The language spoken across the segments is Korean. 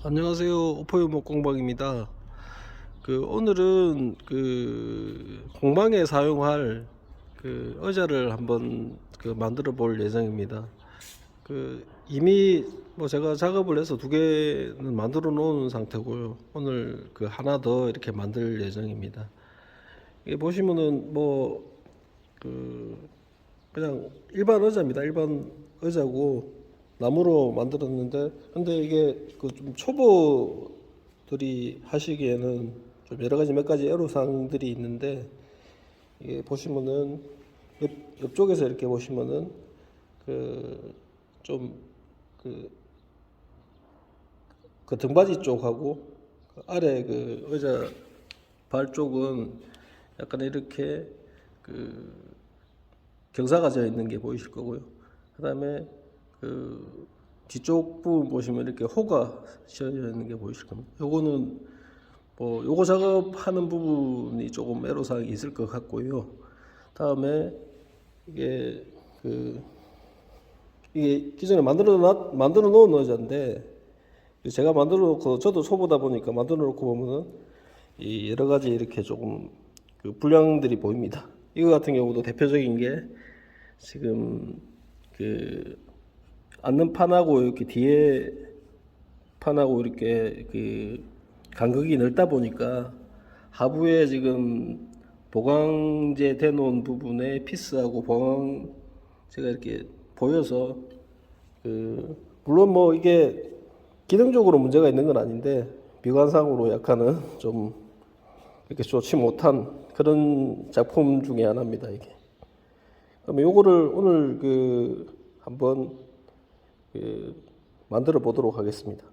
안녕하세요. 오포유목 공방입니다. 오늘은 공방에 사용할 의자를 한번 만들어 볼 예정입니다. 이미 제가 작업을 해서 두 개는 만들어 놓은 상태고요. 오늘 하나 더 이렇게 만들 예정입니다. 이게 보시면은 그냥 일반 의자입니다. 일반 의자고 나무로 만들었는데, 근데 이게 좀 초보들이 하시기에는 좀 여러 가지 몇 가지 애로사항들이 있는데, 이게 보시면은 옆쪽에서 이렇게 보시면은 좀 등받이 쪽하고 아래 의자 발 쪽은 약간 이렇게 경사가 져 있는 게 보이실 거고요. 그다음에 뒤쪽 부분 보시면 이렇게 호가 씌어져 있는 게 보이실 겁니다. 요거는 요거 작업하는 부분이 조금 애로사항이 있을 것 같고요. 다음에 이게 이게 기존에 만들어 놓은 의자인데, 제가 만들어 놓고, 저도 초보다 보니까 만들어 놓고 보면은 이 여러 가지 이렇게 조금 불량들이 보입니다. 이거 같은 경우도 대표적인 게 지금 앉는 판하고 이렇게 뒤에 판하고 이렇게 간극이 넓다 보니까 하부에 지금 보강제 대놓은 부분에 피스하고 보강제가 이렇게 보여서 물론 이게 기능적으로 문제가 있는 건 아닌데 미관상으로 약간은 좀 이렇게 좋지 못한 그런 작품 중에 하나입니다, 이게. 그러면 요거를 오늘 한번 만들어 보도록 하겠습니다.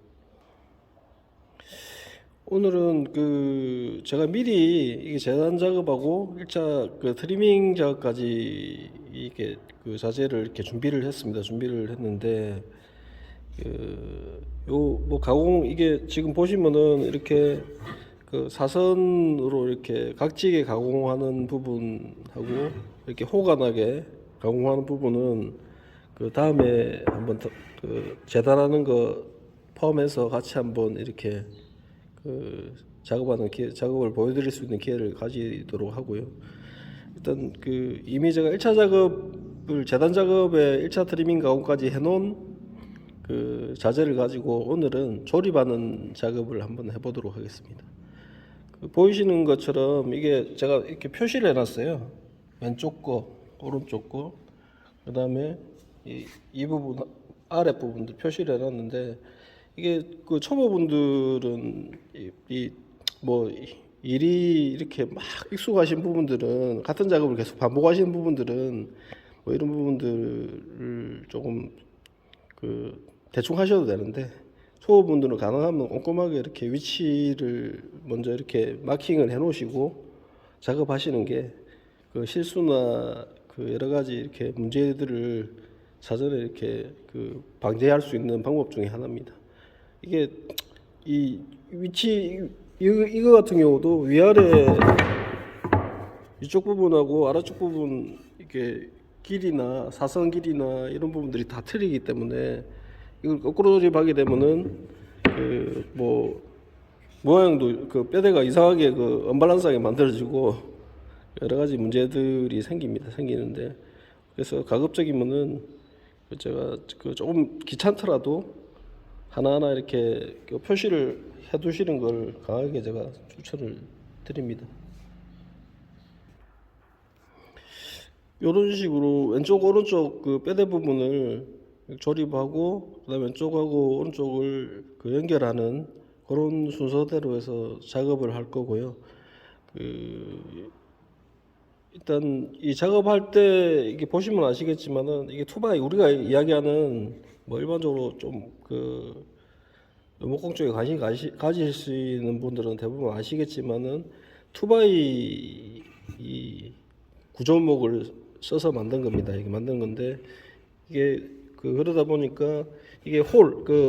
오늘은 제가 미리 이게 재단 작업하고 1차 트리밍 작업까지 이렇게 자재를 이렇게 준비를 했는데, 가공, 이게 지금 보시면은 이렇게 사선으로 이렇게 각지게 가공하는 부분하고 이렇게 호가 나게 가공하는 부분은 다음에 한번 재단하는 거 포함해서 같이 한번 이렇게 작업을 보여드릴 수 있는 기회를 가지도록 하고요. 일단 이미 제가 1차 작업을 재단 작업에 1차 트리밍 가공까지 해놓은 자재를 가지고 오늘은 조립하는 작업을 한번 해보도록 하겠습니다. 보이시는 것처럼 이게 제가 이렇게 표시를 해놨어요. 왼쪽 거, 오른쪽 거, 그 다음에 이 부분 아랫 부분들 표시를 해놨는데, 이게 초보분들은 일이 이렇게 막 익숙하신 부분들은, 같은 작업을 계속 반복하시는 부분들은 이런 부분들을 조금 대충 하셔도 되는데, 초보분들은 가능하면 꼼꼼하게 이렇게 위치를 먼저 이렇게 마킹을 해 놓으시고 작업하시는 게 실수나 여러 가지 이렇게 문제들을 사전에 이렇게 방지할 수 있는 방법 중에 하나입니다. 이게 이 위치, 이거 같은 경우도 위아래 이쪽 부분하고 아래쪽 부분 이렇게 길이나 사선 길이나 이런 부분들이 다 틀리기 때문에, 이걸 거꾸로 조립하게 되면은 모양도 뼈대가 이상하게 언밸런스하게 만들어지고 여러 가지 문제들이 생기는데, 그래서 가급적이면은 제가 조금 귀찮더라도 하나하나 이렇게 표시를 해 두시는 걸 강하게 제가 추천을 드립니다. 이런 식으로 왼쪽 오른쪽 뼈대 부분을 조립하고, 그다음에 왼쪽하고 오른쪽을 연결하는 그런 순서대로 해서 작업을 할 거고요. 일단 이 작업할 때 이게 보시면 아시겠지만은, 이게 투바이, 우리가 이야기하는 일반적으로 좀 목공 쪽에 관심 가지시는 분들은 대부분 아시겠지만은, 투바이 이 구조목을 써서 만든 겁니다. 이게 만든 건데, 이게 그러다 보니까 이게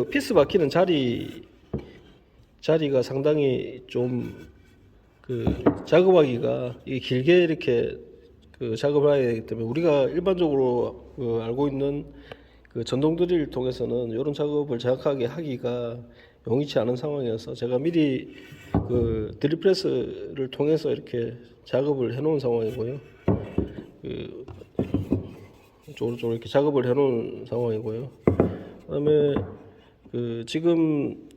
피스 박히는 자리가 상당히 좀 작업하기가 이게 길게 이렇게 작업을 해야 되기 때문에, 우리가 일반적으로 알고 있는 전동 드릴 통해서는 이런 작업을 정확하게 하기가 용이치 않은 상황이어서 제가 미리 그 드립프레스를 통해서 이렇게 작업을 해놓은 상황이고요. 그 쪽으로 이렇게 작업을 해놓은 상황이고요. 그다음에 그 지금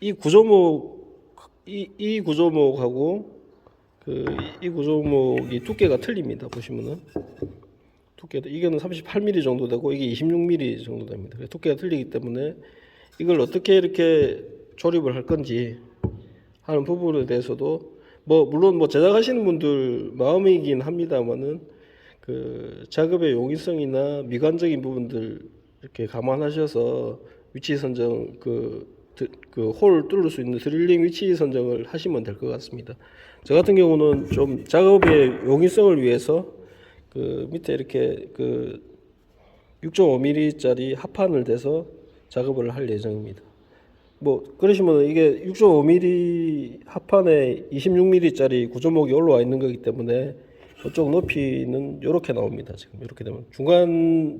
이 구조목하고 이 구조목이 두께가 틀립니다. 보시면은 두께도 이거는 38mm 정도 되고 이게 26mm 정도 됩니다. 두께가 틀리기 때문에 이걸 어떻게 이렇게 조립을 할 건지 하는 부분에 대해서도 물론 제작하시는 분들 마음이긴 합니다만은 그 작업의 용이성이나 미관적인 부분들 이렇게 감안하셔서 위치 선정 그 홀 뚫을 수 있는 드릴링 위치 선정을 하시면 될 것 같습니다. 저 같은 경우는 좀 작업의 용이성을 위해서 그 밑에 이렇게 그 6.5mm짜리 합판을 대서 작업을 할 예정입니다. 그러시면 이게 6.5mm 합판에 26mm짜리 구조목이 올라와 있는 거기 때문에 이쪽 높이는 이렇게 나옵니다. 지금 이렇게 되면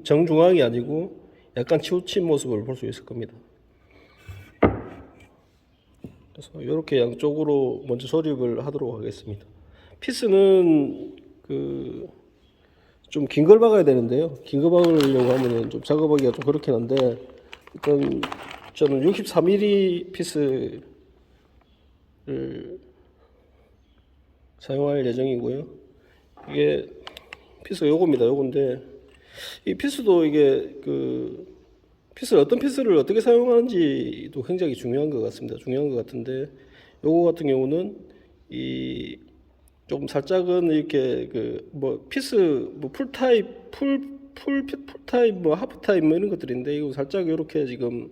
정중앙이 아니고 약간 치우친 모습을 볼 수 있을 겁니다. 그래서 이렇게 양쪽으로 먼저 조립을 하도록 하겠습니다. 피스는 좀 긴 걸 박아야 되는데요. 긴 거 박으려고 하면은 좀 작업하기가 좀 그렇긴 한데 일단 저는 64mm 피스를 사용할 예정이고요. 이게 피스가 요건데 이 피스도 이게 어떤 피스를 어떻게 사용하는지도 굉장히 중요한 것 같습니다. 중요한 것 같은데 요거 같은 경우는 이 좀 살짝은 이렇게 피스 풀타입 풀타입 하프타입 이런 것들인데 이거 살짝 이렇게 지금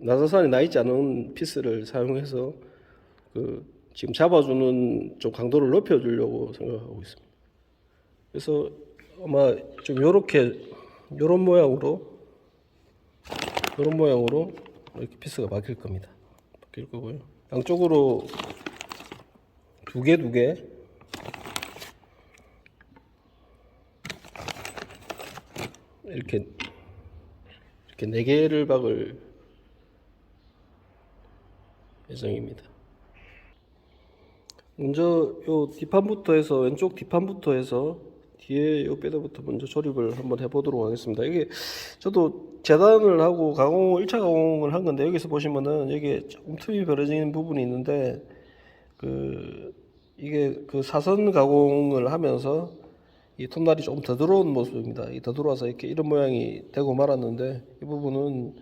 나사산이 나 있지 않은 피스를 사용해서 지금 잡아주는 좀 강도를 높여주려고 생각하고 있습니다. 그래서 아마 좀 이런 모양으로 이렇게 피스가 박힐 겁니다. 박힐 거고요. 양쪽으로 두 개 이렇게 4개를 박을 예정입니다. 먼저 요 뒷판부터 해서 왼쪽 뒷판부터 해서 뒤에 요 뼈대부터 먼저 조립을 한번 해보도록 하겠습니다. 이게 저도 재단을 하고 1차 가공을 한 건데 여기서 보시면은 여기 조금 틈이 벌어지는 부분이 있는데 이게 사선 가공을 하면서 이 톱날이 조금 더 들어온 모습입니다. 더 들어와서 이런 모양이 되고 말았는데 이 부분은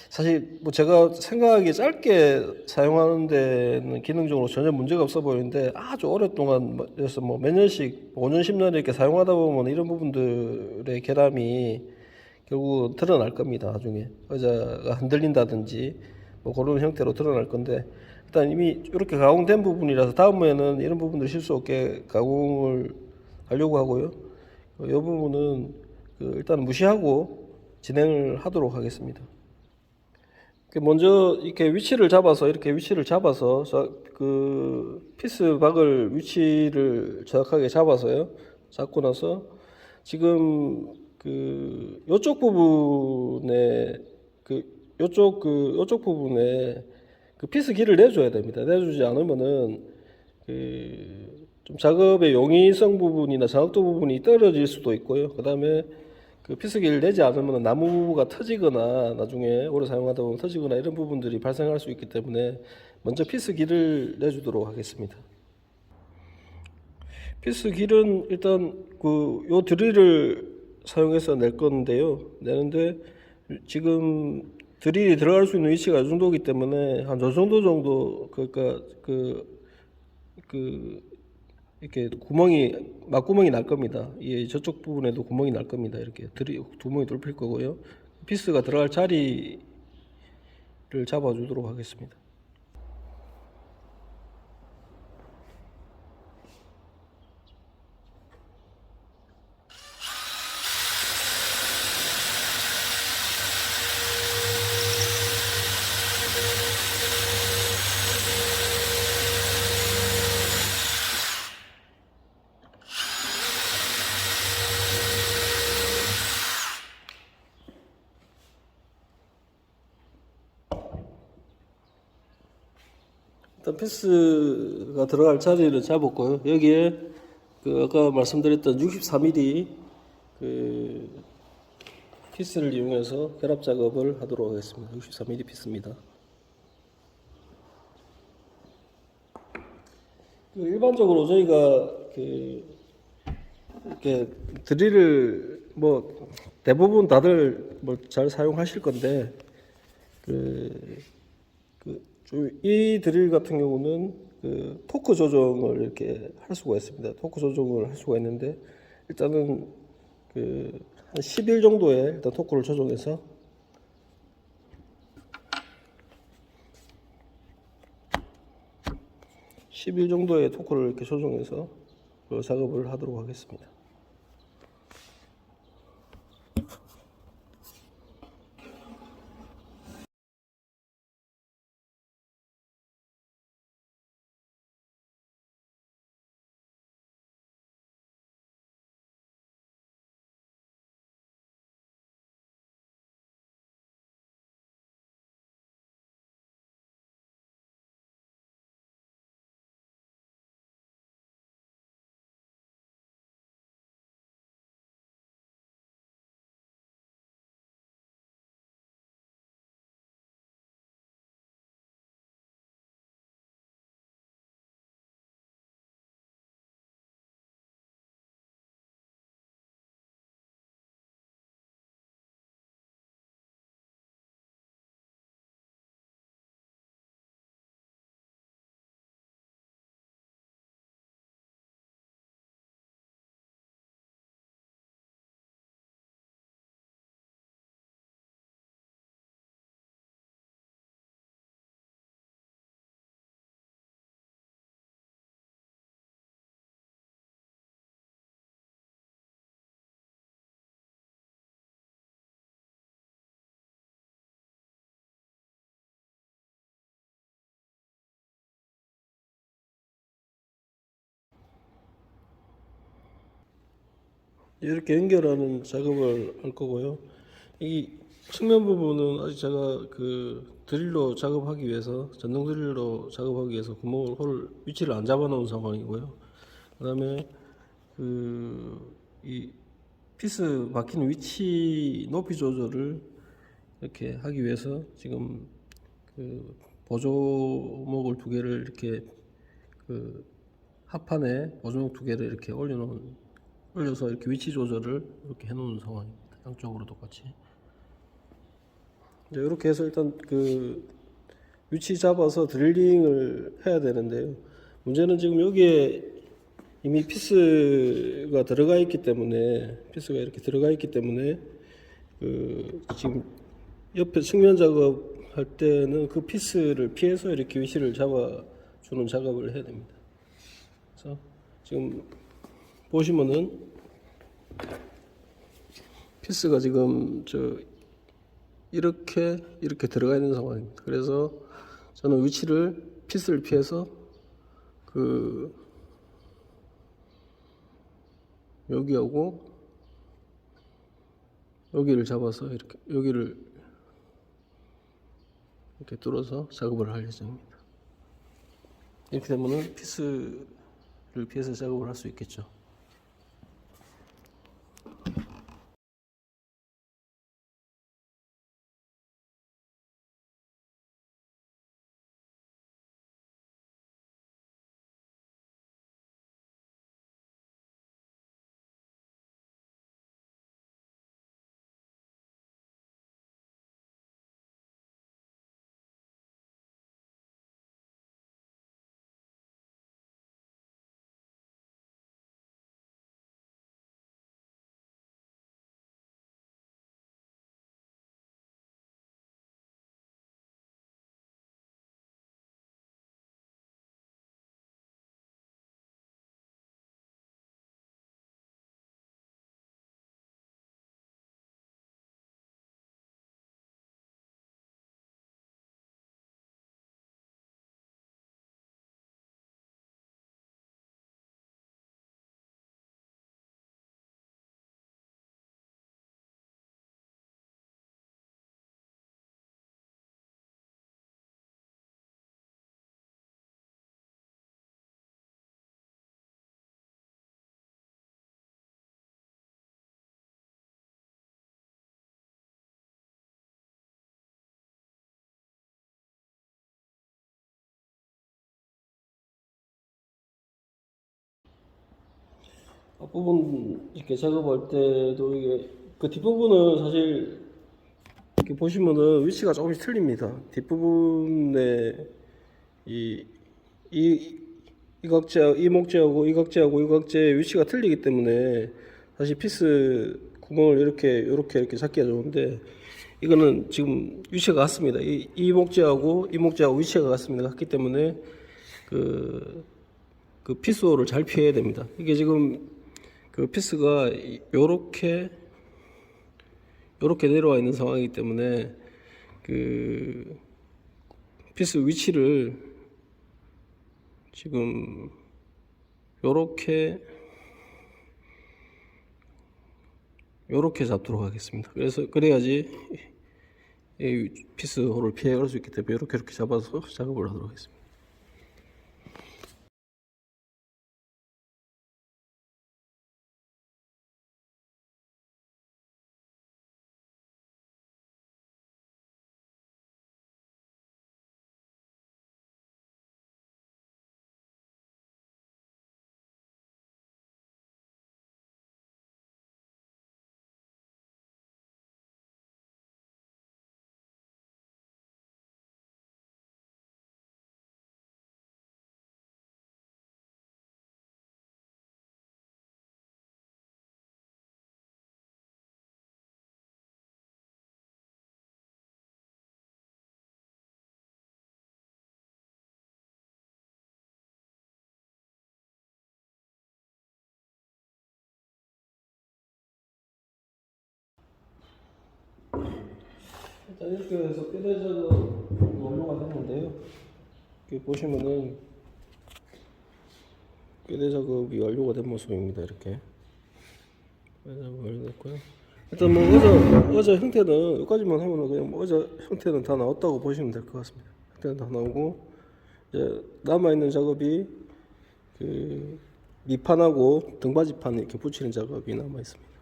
사실 제가 생각하기에 짧게 사용하는 데는 기능적으로 전혀 문제가 없어 보이는데 아주 오랫동안 그래서 몇 년씩 5년 10년 이렇게 사용하다 보면 이런 부분들의 결함이 결국 드러날 겁니다. 나중에 의자가 흔들린다든지 그런 형태로 드러날 건데 일단 이미 이렇게 가공된 부분이라서 다음에는 이런 부분들 실수 없게 가공을 하려고 하고요. 이 부분은 일단 무시하고 진행을 하도록 하겠습니다. 먼저 이렇게 위치를 잡아서 피스 박을 위치를 정확하게 잡아서요. 잡고 나서 지금 요쪽 부분에 요쪽 부분에 피스 길을 내줘야 됩니다. 내주지 않으면은 좀 작업의 용이성 부분이나 정확도 부분이 떨어질 수도 있고요. 그다음에 피스 길을 내지 않으면 나무가 터지거나 나중에 오래 사용하다 보면 터지거나 이런 부분들이 발생할 수 있기 때문에 먼저 피스 길을 내주도록 하겠습니다. 피스 길은 일단 요 드릴을 사용해서 낼 건데요. 내는데 지금 드릴이 들어갈 수 있는 위치가 이 정도이기 때문에 한 저 정도 그러니까 이렇게 막구멍이 날 겁니다. 저쪽 부분에도 구멍이 날 겁니다. 이렇게 구멍이 뚫릴 거고요. 피스가 들어갈 자리를 잡아주도록 하겠습니다. 일단 피스가 들어갈 자리를 잡았고요. 여기에 그 아까 말씀드렸던 64mm 그 피스를 이용해서 결합 작업을 하도록 하겠습니다. 64mm 피스입니다. 일반적으로 저희가 이렇게 드릴을 뭐 대부분 다들 뭐 잘 사용하실 건데 이 드릴 같은 경우는 그 토크 조정을 이렇게 할 수가 있습니다. 토크 조정을 할 수가 있는데 일단은 한 10일 정도의 일단 토크를 조정해서 10일 정도의 토크를 이렇게 조정해서 그 작업을 하도록 하겠습니다. 이렇게 연결하는 작업을 할 거고요. 이 측면 부분은 아직 제가 드릴로 작업하기 위해서 전동 드릴로 작업하기 위해서 구멍을 홀 위치를 안 잡아 놓은 상황이고요. 그다음에 이 피스 박히는 위치 높이 조절을 이렇게 하기 위해서 지금 보조목을 두 개를 이렇게 합판에 보조목 두 개를 이렇게 올려서 이렇게 위치 조절을 이렇게 해놓은 상황입니다. 양쪽으로 똑같이. 이제 이렇게 해서 일단 위치 잡아서 드릴링을 해야 되는데요. 문제는 지금 여기에 이미 피스가 들어가 있기 때문에 지금 옆에 측면 작업할 때는 그 피스를 피해서 이렇게 위치를 잡아주는 작업을 해야 됩니다. 그래서 지금 보시면은 피스가 지금 이렇게 들어가 있는 상황입니다. 그래서 저는 피스를 피해서 여기하고 여기를 잡아서 여기를 이렇게 뚫어서 작업을 할 예정입니다. 이렇게 되면은 피스를 피해서 작업을 할 수 있겠죠. 앞부분 이렇게 작업할 때도 이게 그 뒷부분은 사실 이렇게 보시면은 위치가 조금씩 틀립니다. 뒷부분에 이, 이, 이 목재하고 이 각재하고 이 각재의 위치가 틀리기 때문에 사실 피스 구멍을 이렇게 잡기가 좋은데 이거는 지금 위치가 같습니다. 이 목재하고 이 목재하고 위치가 같습니다. 같기 때문에 그, 그 피스 홀을 잘 피해야 됩니다. 이게 지금 그 피스가 요렇게 내려와 있는 상황이기 때문에 그 피스 위치를 지금 요렇게 잡도록 하겠습니다. 그래야지 이 피스 홀을 피해갈 수 있기 때문에 이렇게 잡아서 작업을 하도록 하겠습니다. 일단 이렇게 해서 뼈대 작업 완료가 됐는데요. 이렇게 보시면은 뼈대 작업이 완료가 된 모습입니다. 이렇게 뼈대 작업 완료됐고요. 일단 뭐 의자 형태는 여기까지만 하면은 그냥 뭐 의자 형태는 다 나왔다고 보시면 될 것 같습니다. 형태는 다 나오고 이제 남아 있는 작업이 그 밑판하고 등받이판 이렇게 붙이는 작업이 남아 있습니다.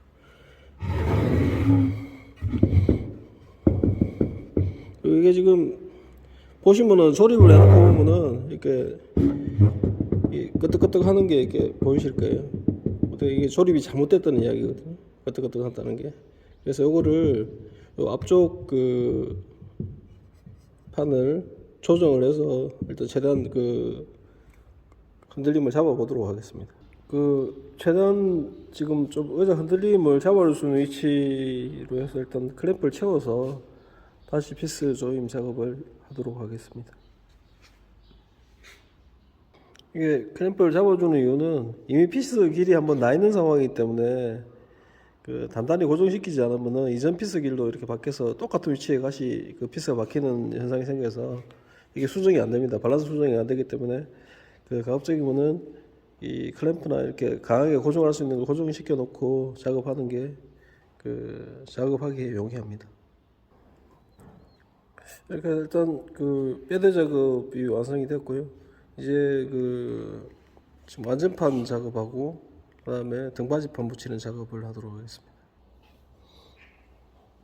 이게 지금 보시면은 조립을 해놓고 보면은 이렇게 끄떡끄떡 하는 게 이렇게 보이실 거예요. 어떻게 이게 조립이 잘못됐다는 이야기거든요. 끄떡끄떡 한다는 게. 그래서 요거를 요 앞쪽 그 판을 조정을 해서 일단 최대한 그 흔들림을 잡아 보도록 하겠습니다. 그 최대한 지금 좀 의자 흔들림을 잡아줄 수 있는 위치로 해서 일단 클램프를 채워서 다시 피스 조임 작업을 하도록 하겠습니다. 이게 클램프를 잡아주는 이유는 이미 피스 길이 한번 나 있는 상황이기 때문에 그 단단히 고정시키지 않으면은 이전 피스 길도 이렇게 밖에서 똑같은 위치에 다시 그 피스가 박히는 현상이 생겨서 이게 수정이 안 됩니다. 밸런스 수정이 안 되기 때문에 그 가급적이면은 이 클램프나 이렇게 강하게 고정할 수 있는 걸 고정시켜 놓고 작업하는 게 그 작업하기에 용이합니다. 이렇게 일단 그 뼈대 작업이 완성이 됐고요. 이제 그 지금 완전판 작업하고 그다음에 등받이판 붙이는 작업을 하도록 하겠습니다.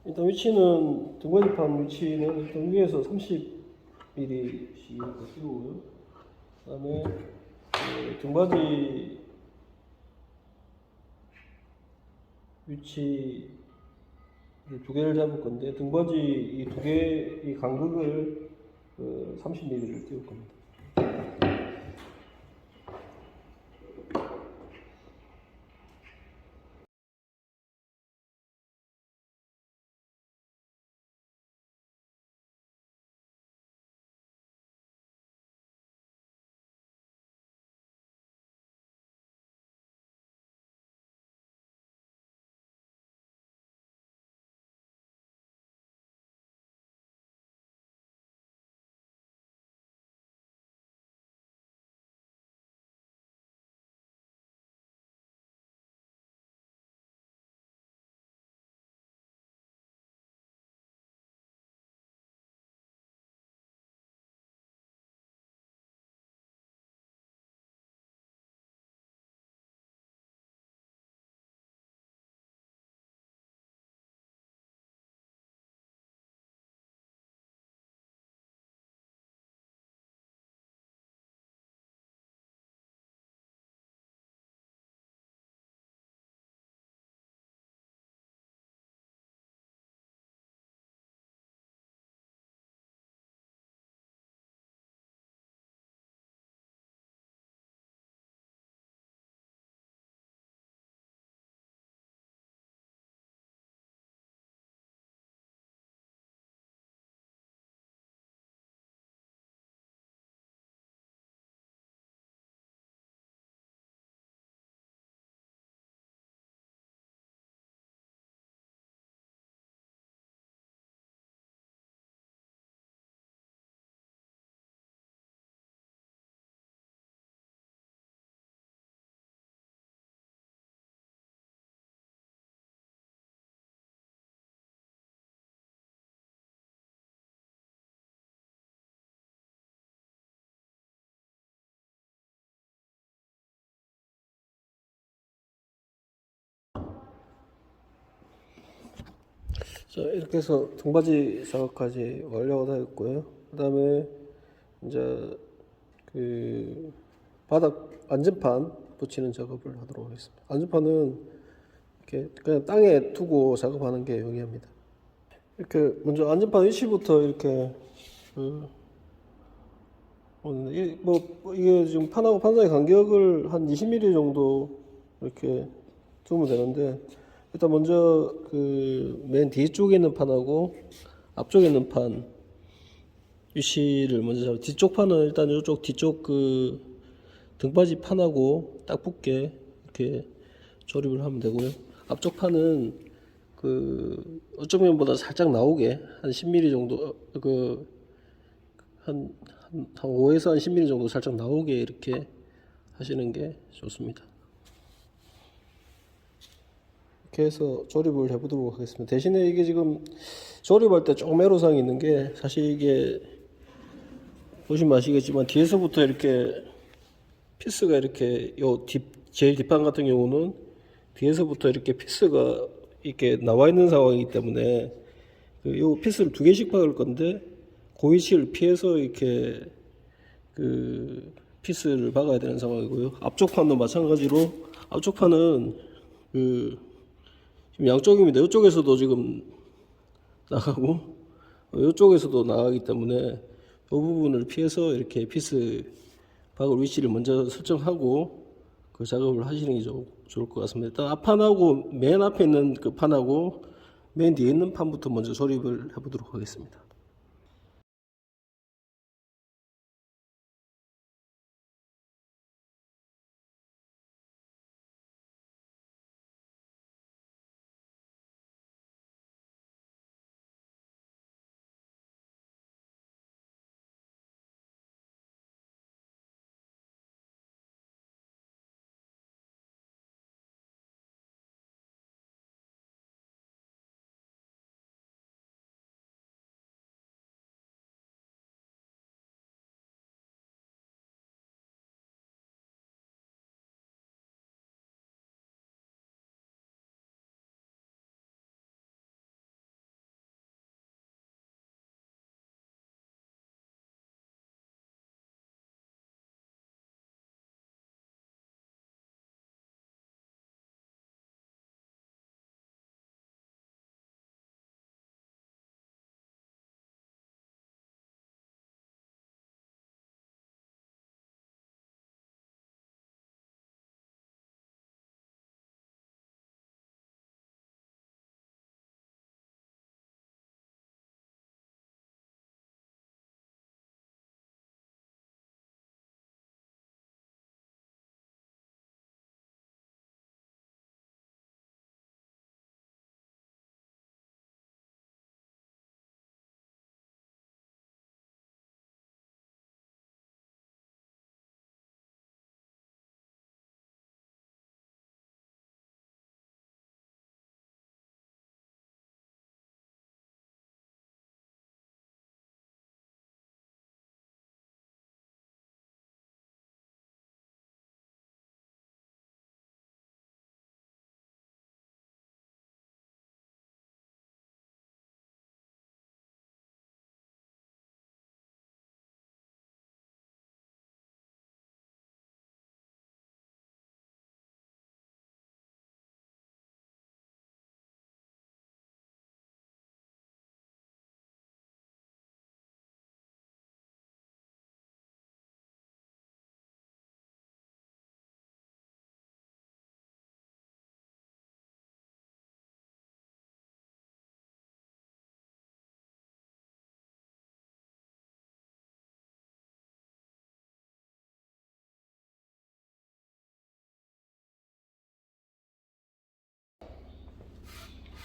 일단 위치는 등받이판 위치는 일단 위에서 30mm씩 이렇게 씌우고요. 그다음에 그 등받이 위치 두 개를 잡을 건데 등받이 이 두 개 이 간극을 그 30mm를 띄울 겁니다. 자, 이렇게 해서 등받이 작업까지 완료가 되었고요. 그다음에 이제 그 바닥 안전판 붙이는 작업을 하도록 하겠습니다. 안전판은 이렇게 그냥 땅에 두고 작업하는 게 용이합니다. 이렇게 먼저 안전판 위치부터 이렇게 이게 지금 판하고 판 사이 간격을 한 20mm 정도 이렇게 두면 되는데, 일단 먼저 그 맨 뒤쪽에 있는 판하고 앞쪽에 있는 판 위치를 먼저 잡아. 뒤쪽 판은 일단 이쪽 뒤쪽 그 등받이 판하고 딱 붙게 이렇게 조립을 하면 되고요. 앞쪽 판은 그 어쩌 면보다 살짝 나오게 한 10mm 정도 한 5에서 한 10mm 정도 살짝 나오게 이렇게 하시는 게 좋습니다. 이렇게 해서 조립을 해보도록 하겠습니다. 대신에 이게 지금 조립할 때 조금 애로사항이 있는 게, 사실 이게 보시면 아시겠지만 뒤에서부터 이렇게 피스가 이렇게 제일 뒷판 같은 경우는 뒤에서부터 이렇게 피스가 이렇게 나와 있는 상황이기 때문에 요 피스를 2개씩 박을 건데 그 위치를 피해서 이렇게 그 피스를 박아야 되는 상황이고요. 앞쪽 판도 마찬가지로, 앞쪽 판은 지금 양쪽입니다. 이쪽에서도 지금 나가고 이쪽에서도 나가기 때문에 이 부분을 피해서 이렇게 피스 박을 위치를 먼저 설정하고 그 작업을 하시는 게 좋을 것 같습니다. 일단 앞판하고 맨 앞에 있는 그 판하고 맨 뒤에 있는 판부터 먼저 조립을 해보도록 하겠습니다.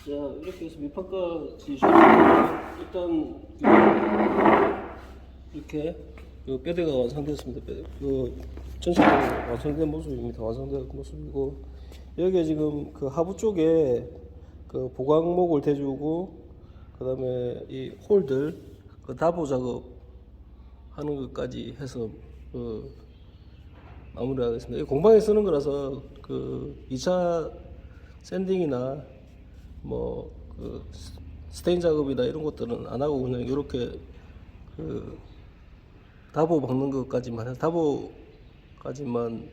자, 이렇게 해서 밑판까지 일단 이렇게 뼈대가 완성됐습니다. 전체적으로 완성된 모습입니다. 완성된 모습이고, 여기에 지금 그 하부 쪽에 그 보강목을 대주고, 그 다음에 이 홀들 그 다보 작업 하는 것까지 해서 마무리하겠습니다. 이 공방에 쓰는 거라서 그 2차 샌딩이나 뭐 스테인 작업이나 이런 것들은 안 하고 그냥 이렇게 그 다보 박는 것까지만 해서 다보까지만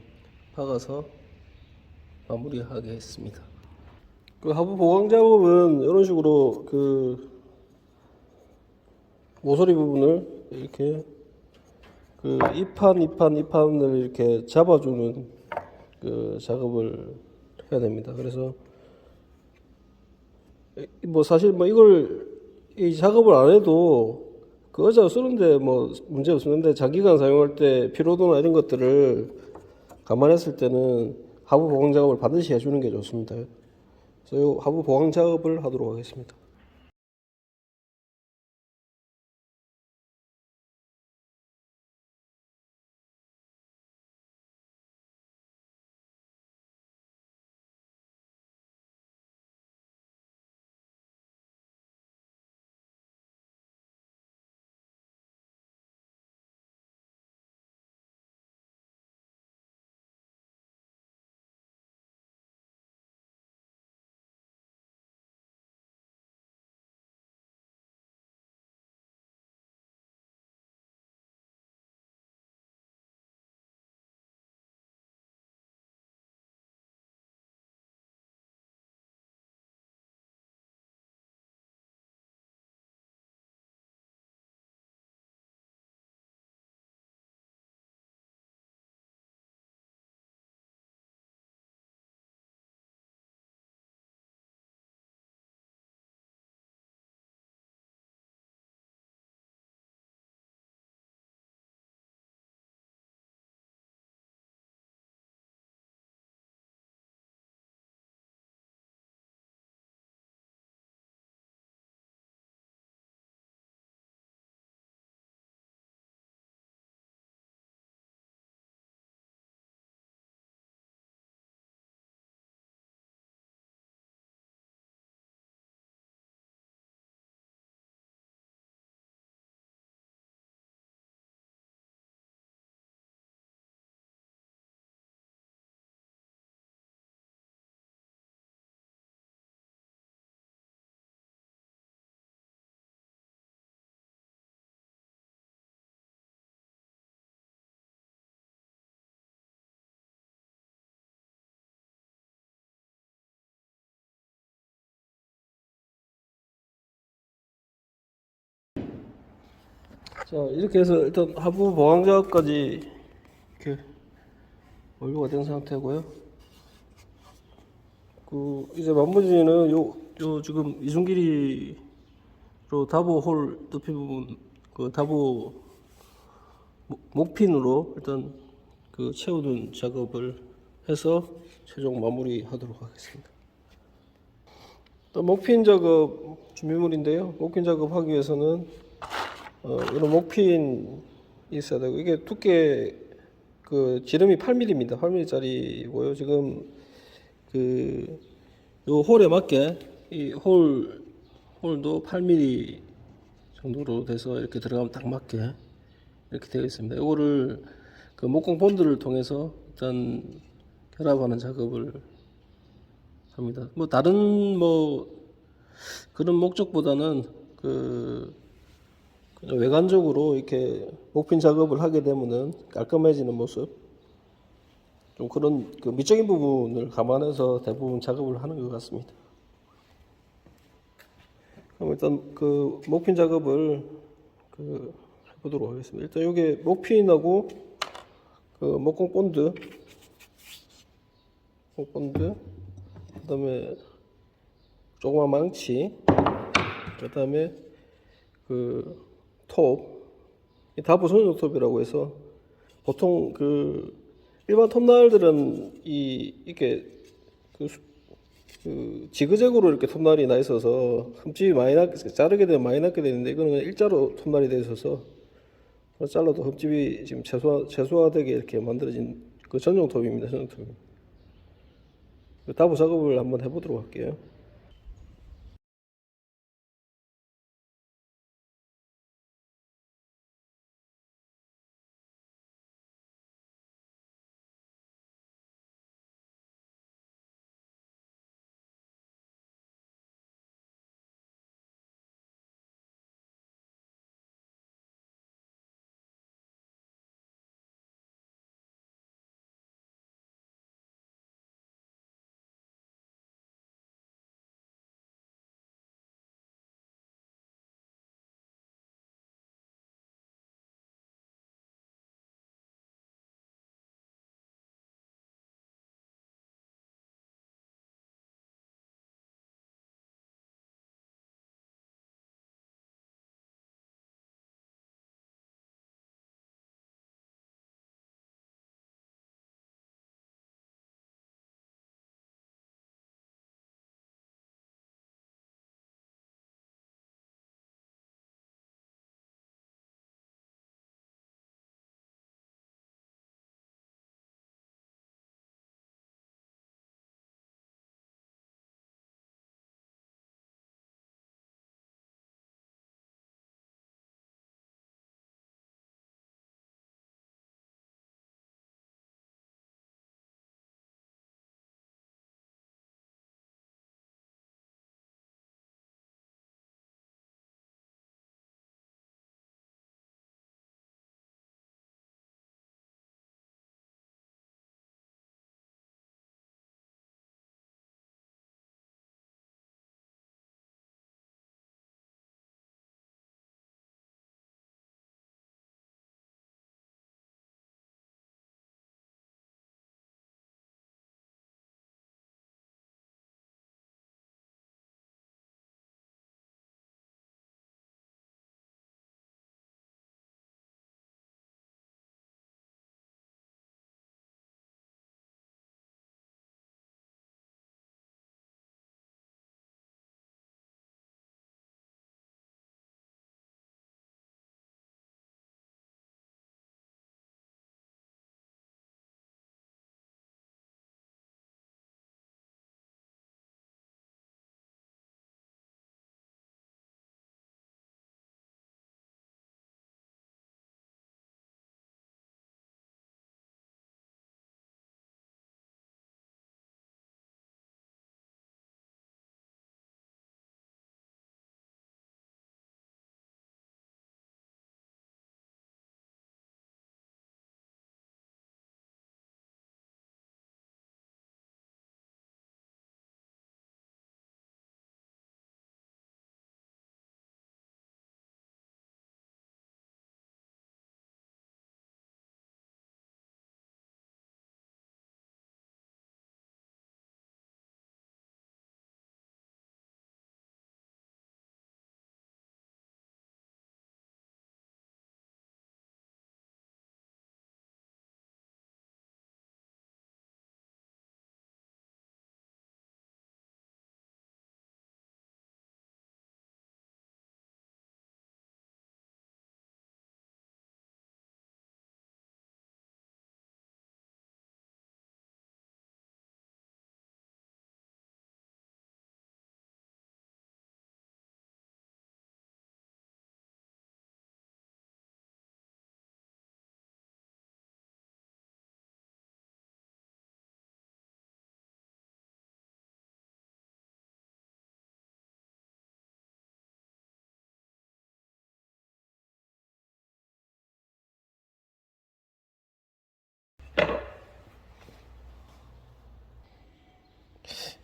박아서 마무리하게 했습니다. 그 하부 보강 작업은 이런 식으로 그 모서리 부분을 이렇게 그 이판을 이렇게 잡아주는 그 작업을 해야 됩니다. 그래서 뭐 사실 뭐 이걸 이 작업을 안 해도 그 의자 쓰는데 뭐 문제 없었는데 장기간 사용할 때 피로도나 이런 것들을 감안했을 때는 하부 보강 작업을 반드시 해주는 게 좋습니다. 그래서 이 하부 보강 작업을 하도록 하겠습니다. 자, 이렇게 해서 일단 하부 보강 작업까지 이렇게 완료가 된 상태고요. 그 이제 마무리는 요 지금 이중 길이로 다보 홀 높이 부분 그 다보 목핀으로 일단 그 채우는 작업을 해서 최종 마무리하도록 하겠습니다. 또 목핀 작업 준비물인데요. 목핀 작업하기 위해서는 이런 목핀이 있어야 되고 이게 두께 그 지름이 8mm입니다. 8mm짜리고요. 지금 그 요 홀에 맞게 이 홀도 8mm 정도로 돼서 이렇게 들어가면 딱 맞게 이렇게 되어 있습니다. 이거를 그 목공 본드를 통해서 일단 결합하는 작업을 합니다. 뭐 다른 뭐 그런 목적보다는 그 그냥 외관적으로 이렇게 목핀 작업을 하게 되면은 깔끔해지는 모습, 좀 그런 그 미적인 부분을 감안해서 대부분 작업을 하는 것 같습니다. 그럼 일단 그 목핀 작업을 그 해보도록 하겠습니다. 일단 여기 목핀하고 그 목공 본드, 그다음에 조그만 망치, 그다음에 그 톱, 다부 전용 톱이라고 해서 보통 그 일반 톱날들은 이렇게 그 지그재그로 이렇게 톱날이 나 있어서 흠집이 많이 자르게 되면 많이 나게 되는데 이거는 그냥 일자로 톱날이 돼 있어서 잘라도 흠집이 지금 최소화되게 이렇게 만들어진 그 전용 톱입니다. 전용 톱. 다부 작업을 한번 해보도록 할게요.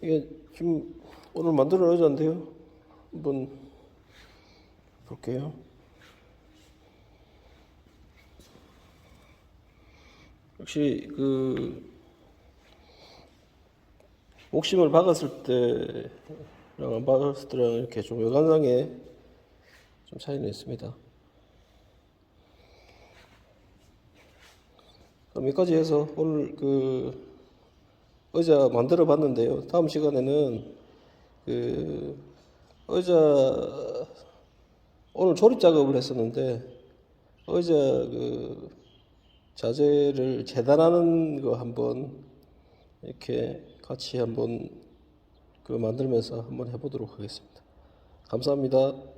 이게 지금 오늘 만드는 의자인데요. 한번 볼게요. 역시 그 옥심을 박았을 때랑 안 박았을 때랑 이렇게 좀 외관상에 좀 차이는 있습니다. 그럼 여기까지 해서 오늘 그 의자 만들어 봤는데요. 다음 시간에는 그 의자 오늘 조립 작업을 했었는데 의자 그 자재를 재단하는 거 한번 이렇게 같이 한번 그 만들면서 한번 해보도록 하겠습니다. 감사합니다.